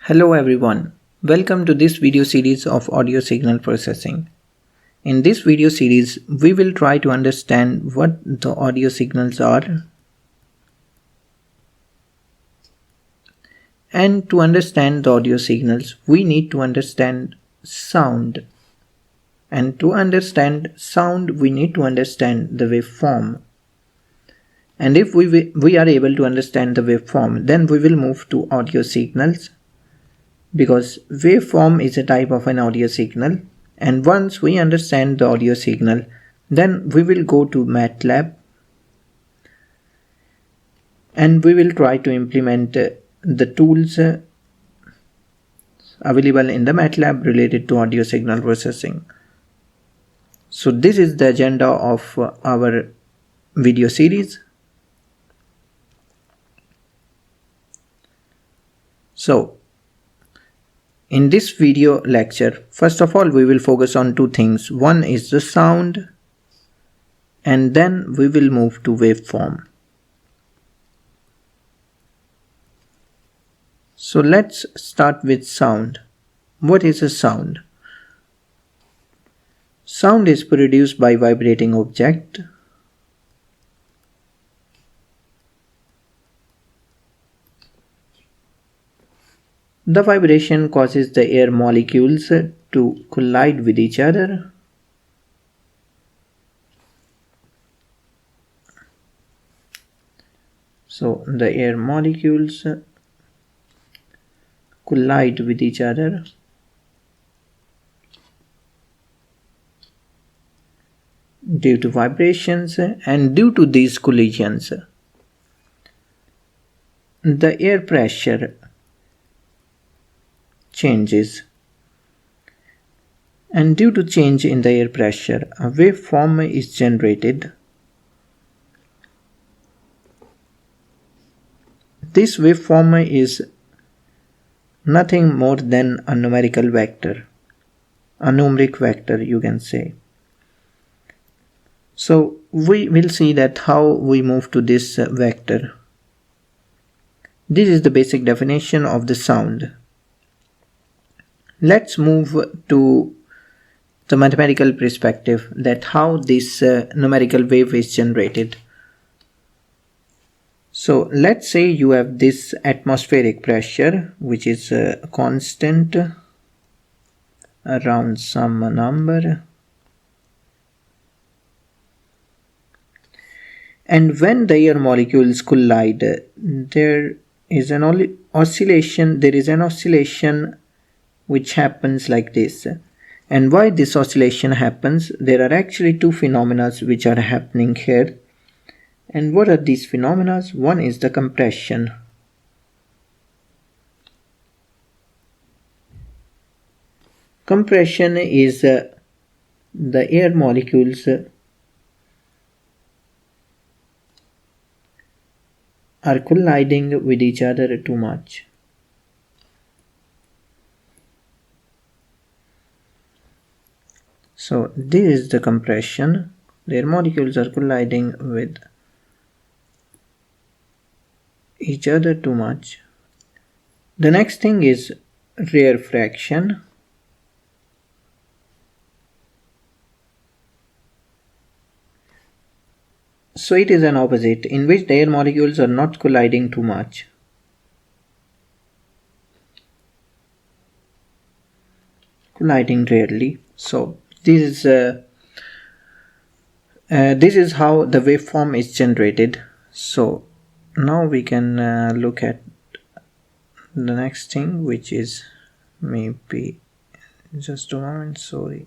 Hello everyone, welcome to this video series of audio signal processing. In this video series, we will try to understand what the audio signals are. And to understand the audio signals, we need to understand sound. And to understand sound, we need to understand the waveform. And if we are able to understand the waveform, then we will move to audio signals, because waveform is a type of an audio signal, and once we understand the audio signal, then we will go to MATLAB and we will try to implement the tools available in the MATLAB related to audio signal processing. So this is the agenda of our video series. So in this video lecture, first of all, we will focus on two things. One is the sound, and then we will move to waveform. So let's start with sound. What is a sound? Sound is produced by vibrating object. The vibration causes the air molecules to collide with each other. So the air molecules collide with each other due to vibrations, and due to these collisions, the air pressure changes, and due to change in the air pressure, a waveform is generated. This waveform is nothing more than a numerical vector, a numeric vector you can say. So we will see that how we move to this vector. This is the basic definition of the sound. Let's move to the mathematical perspective, that how this numerical wave is generated. So let's say you have this atmospheric pressure, which is constant around some number, and when the air molecules collide, there is an oscillation which happens like this. And why this oscillation happens? There are actually two phenomena which are happening here. And what are these phenomena? One is the compression. Compression is the air molecules are colliding with each other too much. So this is the compression. The air molecules are colliding with each other too much. The next thing is rarefaction. So it is an opposite, in which the air molecules are not colliding too much. Colliding rarely. So this is how the waveform is generated. So now we can look at the next thing, which is maybe just a moment, sorry.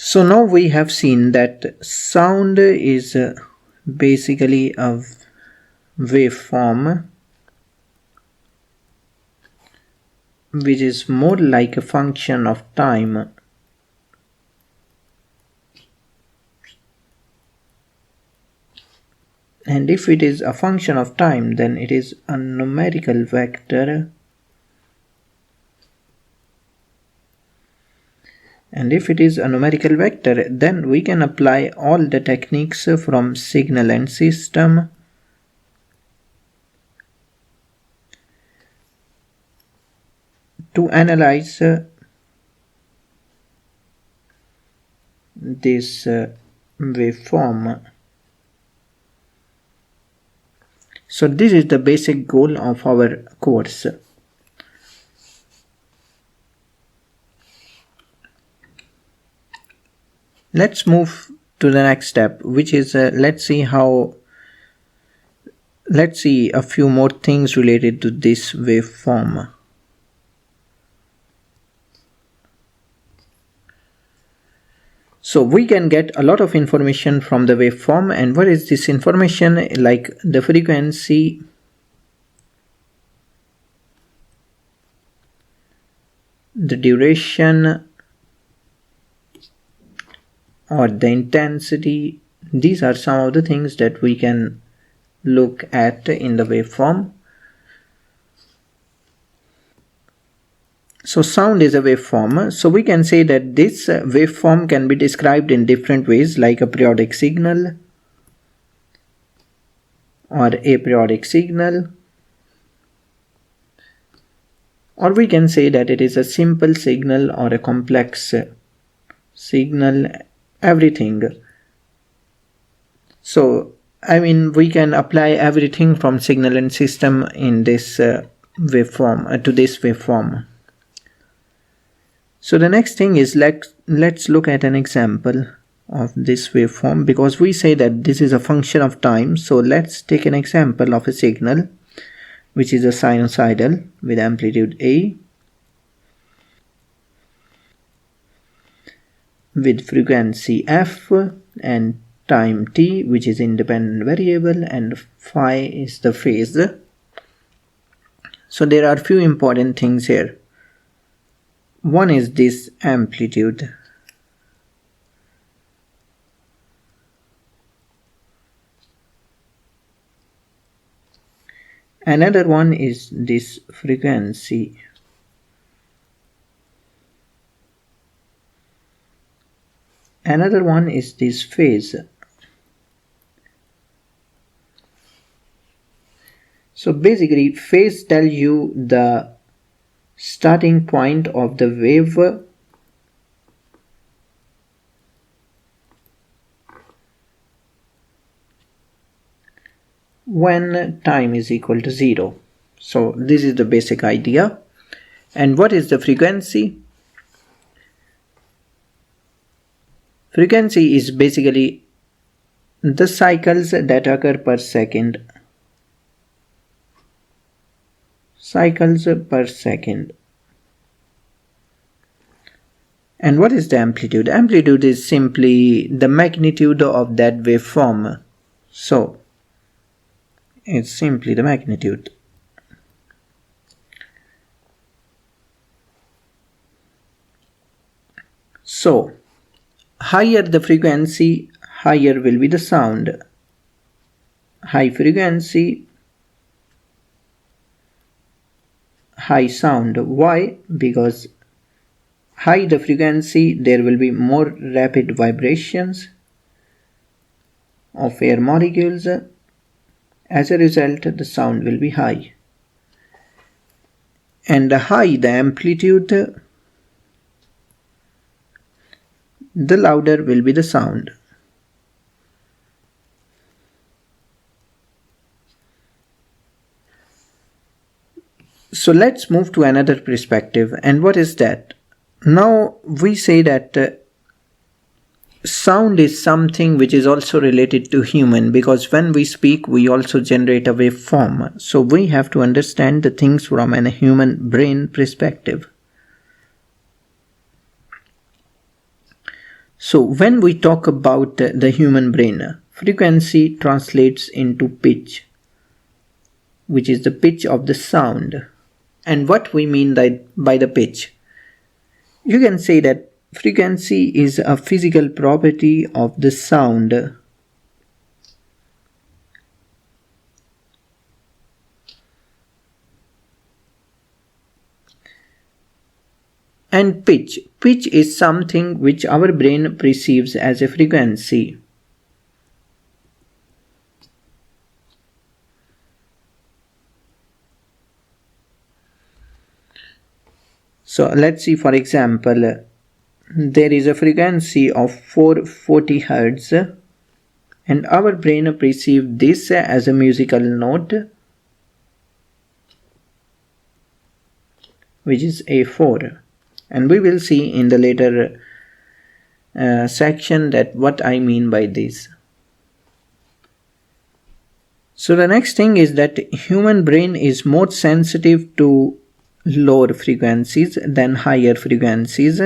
So now we have seen that sound is basically a waveform which is more like a function of time. And if it is a function of time, then it is a numerical vector And if it is a numerical vector, then we can apply all the techniques from signal and system to analyze this waveform. So this is the basic goal of our course. Let's move to the next step, which is let's see a few more things related to this waveform. So we can get a lot of information from the waveform. And what is this information? Like the frequency, the duration, or the intensity. These are some of the things that we can look at in the waveform. So sound is a waveform. So we can say that this waveform can be described in different ways, like a periodic signal or aperiodic signal, or we can say that it is a simple signal or a complex signal, everything. So I mean, we can apply everything from signal and system in this waveform to this waveform. So the next thing is, let's look at an example of this waveform, because we say that this is a function of time. So let's take an example of a signal which is a sinusoidal with amplitude A, with frequency f and time t, which is independent variable, and phi is the phase. So there are few important things here. One is this amplitude. Another one is this frequency. Another one is this phase. So basically, phase tells you the starting point of the wave when time is equal to 0. So this is the basic idea. And what is the frequency? Frequency is basically the cycles that occur per second. Cycles per second. And what is the amplitude? Amplitude is simply the magnitude of that waveform. So it's simply the magnitude. So higher the frequency, higher will be the sound. High frequency, high sound. Why? Because high the frequency, there will be more rapid vibrations of air molecules. As a result, the sound will be high. And high the amplitude, the louder will be the sound. So let's move to another perspective. And what is that? Now we say that sound is something which is also related to human, because when we speak we also generate a waveform. So we have to understand the things from a human brain perspective. So when we talk about the human brain, frequency translates into pitch, which is the pitch of the sound. And what we mean by the pitch? You can say that frequency is a physical property of the sound. And pitch. Pitch is something which our brain perceives as a frequency. So let's see, for example, there is a frequency of 440 Hz and our brain perceives this as a musical note, which is A4, and we will see in the later section that what I mean by this. So the next thing is that human brain is more sensitive to lower frequencies than higher frequencies.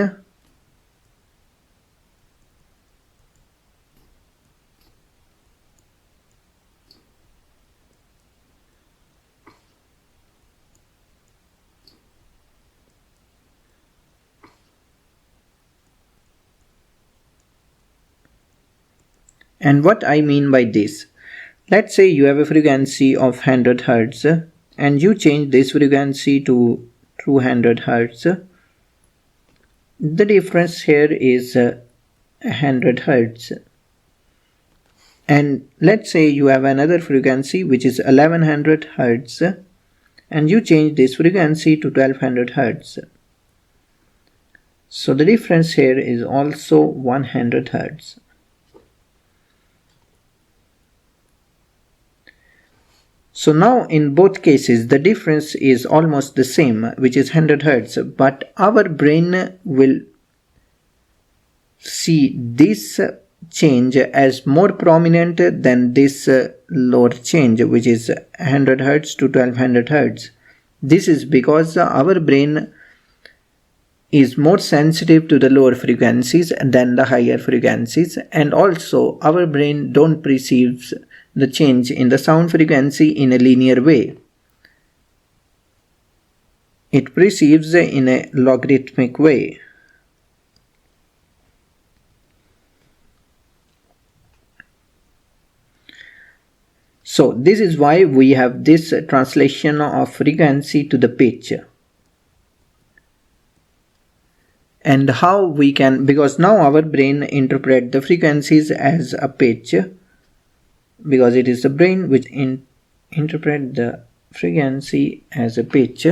And what I mean by this, let's say you have a frequency of 100 Hz and you change this frequency to 200 Hz. The difference here is 100 Hz. And let's say you have another frequency which is 1100 Hz and you change this frequency to 1200 Hz. So the difference here is also 100 Hz. So now in both cases the difference is almost the same, which is 100 Hz, but our brain will see this change as more prominent than this lower change, which is 100 Hz to 1200 Hz. This is because our brain is more sensitive to the lower frequencies than the higher frequencies, and also our brain don't perceive the change in the sound frequency in a linear way. It perceives in a logarithmic way. So this is why we have this translation of frequency to the pitch. And how we can, because now our brain interprets the frequencies as a pitch, because it is the brain which interprets the frequency as a pitch.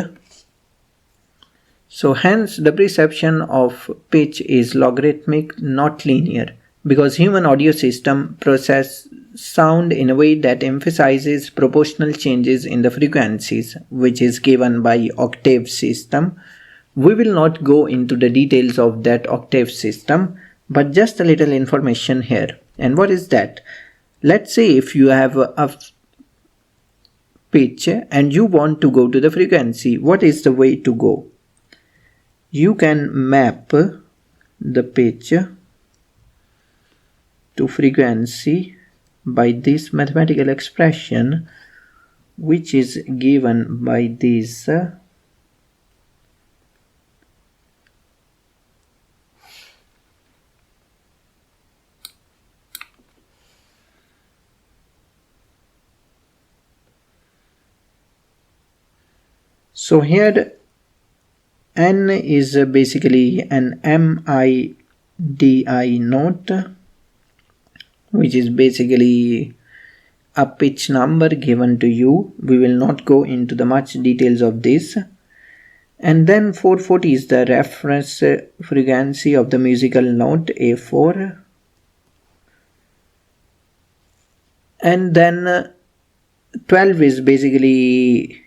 So hence the perception of pitch is logarithmic, not linear, because human audio system process sound in a way that emphasizes proportional changes in the frequencies, which is given by octave system. We will not go into the details of that octave system, but just a little information here. And what is that? Let's say if you have a pitch and you want to go to the frequency, what is the way to go? You can map the pitch to frequency by this mathematical expression, which is given by this So here N is basically an MIDI note, which is basically a pitch number given to you. We will not go into the much details of this. And then 440 is the reference frequency of the musical note A4. And then 12 is basically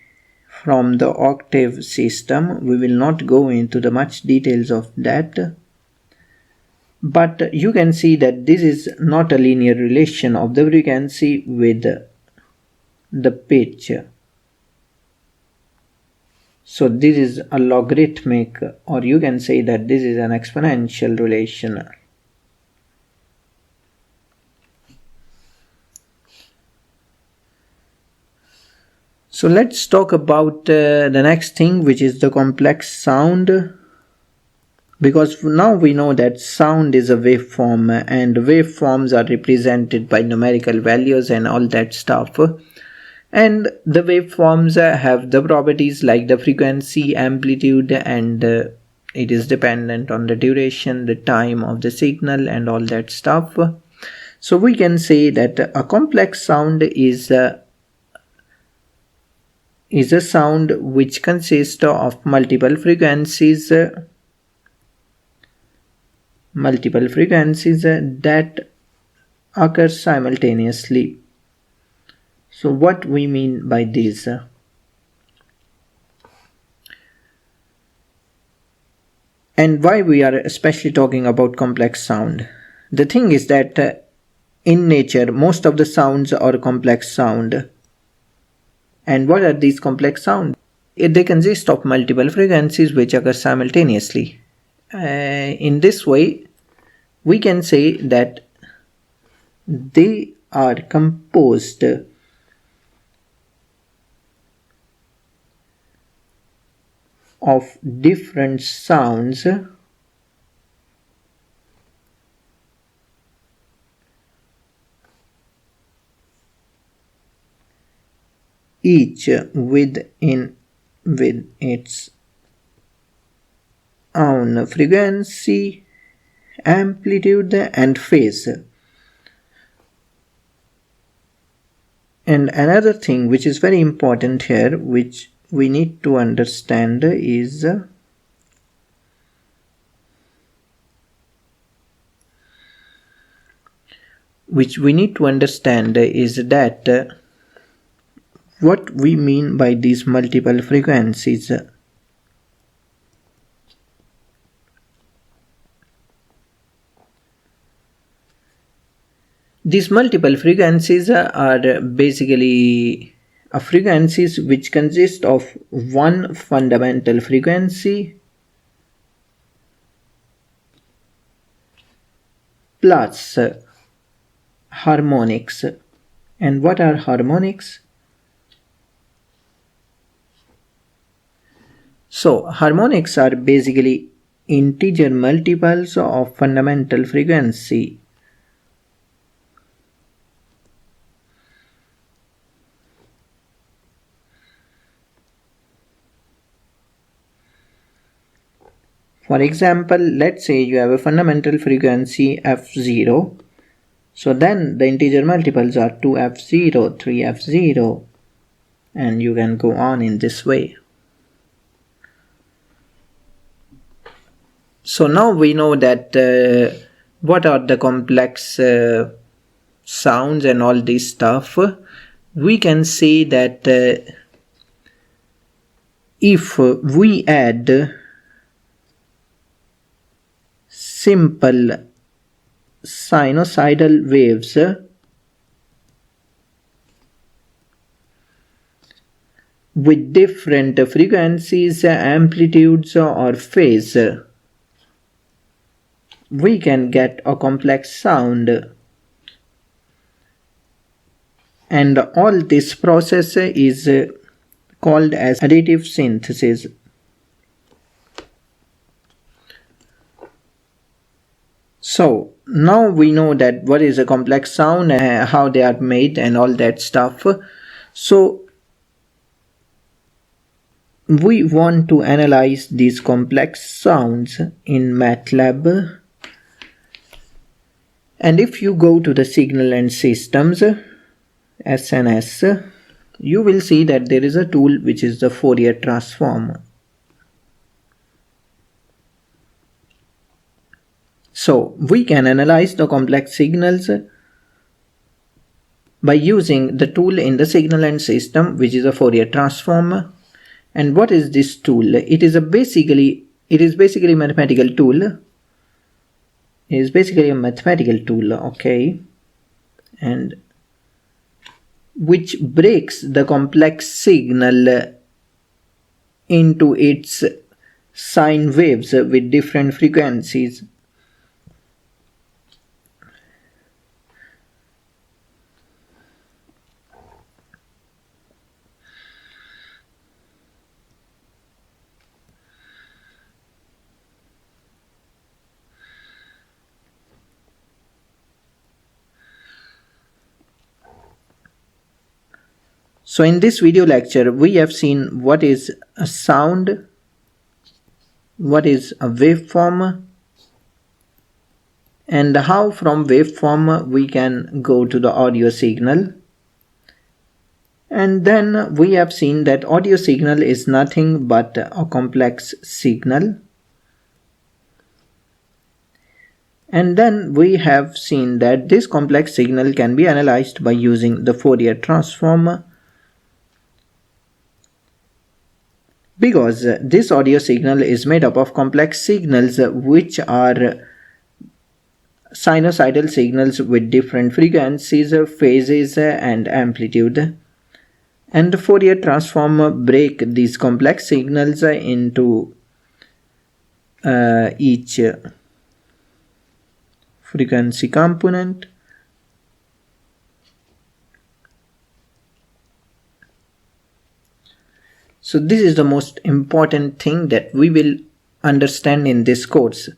from the octave system. We will not go into the much details of that. But you can see that this is not a linear relation of the frequency with the pitch. So this is a logarithmic, or you can say that this is an exponential relation. So let's talk about the next thing, which is the complex sound. Because now we know that sound is a waveform, and waveforms are represented by numerical values and all that stuff. And the waveforms have the properties like the frequency, amplitude, and it is dependent on the duration, the time of the signal and all that stuff. So we can say that a complex sound is a sound which consists of multiple frequencies that occur simultaneously. So what we mean by this? And why we are especially talking about complex sound? The thing is that in nature, most of the sounds are complex sound. And what are these complex sounds? They consist of multiple frequencies which occur simultaneously. In this way, we can say that they are composed of different sounds each with its own frequency, amplitude and phase. And another thing which is very important here, which we need to understand is that what we mean by these multiple frequencies. These multiple frequencies are basically frequencies which consist of one fundamental frequency plus harmonics. And what are harmonics? So harmonics are basically integer multiples of fundamental frequency. For example, let's say you have a fundamental frequency f0. So then the integer multiples are 2f0, 3f0, and you can go on in this way. So now we know that what are the complex sounds and all this stuff. We can say that if we add simple sinusoidal waves with different frequencies, amplitudes or phase, we can get a complex sound. And all this process is called as additive synthesis. So now we know that what is a complex sound, how they are made and all that stuff. So we want to analyze these complex sounds in MATLAB. And if you go to the Signal and Systems, SNS, you will see that there is a tool which is the Fourier transform. So we can analyze the complex signals by using the tool in the Signal and System, which is a Fourier transform. And what is this tool? It is basically a mathematical tool. It is basically a mathematical tool, okay, and which breaks the complex signal into its sine waves with different frequencies. So in this video lecture, we have seen what is a sound, what is a waveform, and how from waveform we can go to the audio signal. And then we have seen that audio signal is nothing but a complex signal. And then we have seen that this complex signal can be analyzed by using the Fourier transform, because this audio signal is made up of complex signals which are sinusoidal signals with different frequencies, phases and amplitude. And the Fourier transform break these complex signals into each frequency component. So this is the most important thing that we will understand in this course.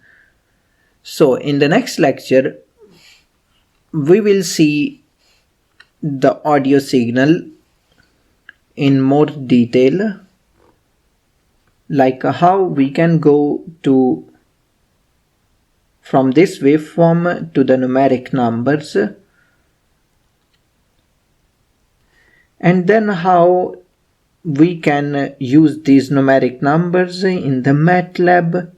So in the next lecture, we will see the audio signal in more detail, like how we can go to from this waveform to the numeric numbers, and then how we can use these numeric numbers in the MATLAB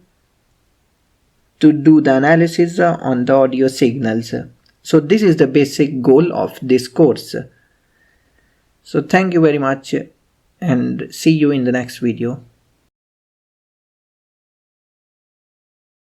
to do the analysis on the audio signals. So this is the basic goal of this course. So thank you very much and see you in the next video.